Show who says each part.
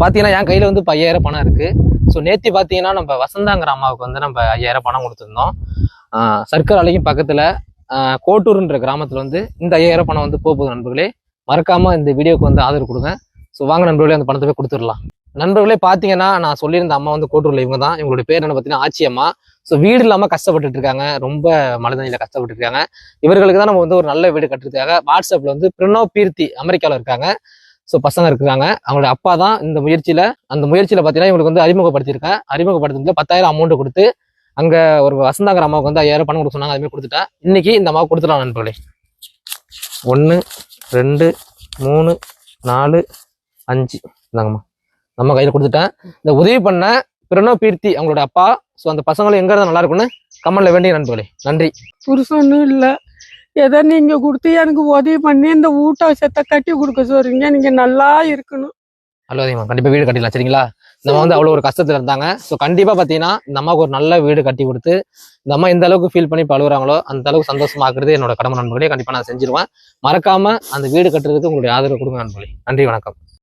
Speaker 1: பார்த்தீங்கன்னா என் கையில் வந்து இப்போ 5000 பணம் இருக்குது. ஸோ நேற்று பார்த்தீங்கன்னா நம்ம வசந்தாங்கிற அம்மாவுக்கு வந்து நம்ம 5000 பணம் கொடுத்துருந்தோம். சர்க்கரை ஆலைக்கும் பக்கத்தில் கோட்டூர்ன்ற கிராமத்தில் வந்து இந்த 5000 பணம் வந்து போகுது. நண்பர்களே மறக்காமல் இந்த வீடியோக்கு வந்து ஆதரவு கொடுங்க. ஸோ வாங்க நண்பர்களே அந்த பணத்தை போய் கொடுத்துடலாம். நண்பர்களே பார்த்தீங்கன்னா நான் சொல்லியிருந்த அம்மா வந்து கோட்டூரில் இவங்க தான். இவங்களுடைய பேர் என்ன பார்த்தீங்கன்னா ஆச்சி அம்மா. ஸோ வீடு இல்லாமல் கஷ்டப்பட்டுட்டு இருக்காங்க, ரொம்ப மழைதண்ணியில் கஷ்டப்பட்டு இருக்காங்க. இவர்களுக்கு தான் நம்ம வந்து ஒரு நல்ல வீடு கட்டுறதுக்காக வாட்ஸ்அப்பில் வந்து பிரணவ் பீர்த்தி அமெரிக்காவில் இருக்காங்க. ஸோ பசங்க இருக்கிறாங்க. அவங்களோட அப்பா தான் இந்த முயற்சியில் பார்த்தீங்கன்னா இவங்களுக்கு வந்து அறிமுகப்படுத்தியிருக்கேன். அறிமுகப்படுத்துறதுல 10,000 அமௌண்ட் கொடுத்து அங்கே ஒரு வசந்தாங்கிற அம்மாவுக்கு வந்து 5000 பணம் கொடுக்க சொன்னாங்க. அதுமாதிரி கொடுத்துட்டேன். இன்னைக்கு இந்த அம்மாவுக்கு கொடுத்துடலாம் நண்பர்களே. 1 2 3 4 5 இந்தாங்கம்மா நம்ம கையில் கொடுத்துட்டேன். இந்த உதவி பண்ண பிரணவ் பீர்த்தி அவங்களோட அப்பா. ஸோ அந்த பசங்களும் எங்கே இருந்தால் நல்லா இருக்குன்னு கமெண்ட்ல வேண்டிய நண்பர்களே. நன்றி.
Speaker 2: புருஷனும் இல்லை, ஏதோ நீங்கள் கொடுத்து எனக்கு உதவி பண்ணி இந்த ஊட்டச்சத்தை கட்டி கொடுக்க சொல்றீங்க. நீங்கள் நல்லா இருக்கணும்.
Speaker 1: அவ்வளோதையுமா கண்டிப்பாக வீடு கட்டிடலாம். சரிங்களா? நம்ம வந்து அவ்வளோ ஒரு கஷ்டத்தில் இருந்தாங்க. ஸோ கண்டிப்பாக பார்த்தீங்கன்னா இந்த அம்மாவுக்கு ஒரு நல்ல வீடு கட்டி கொடுத்து இந்த அம்மா எந்த அளவுக்கு ஃபீல் பண்ணி பழுகுறாங்களோ அந்த அளவுக்கு சந்தோஷமாக்குறது என்னோட கடமை நண்பர்களே. கண்டிப்பாக நான் செஞ்சிருவேன். மறக்காம அந்த வீடு கட்டுறதுக்கு உங்களுடைய ஆதரவு கொடுங்க நண்பர்களே. நன்றி, வணக்கம்.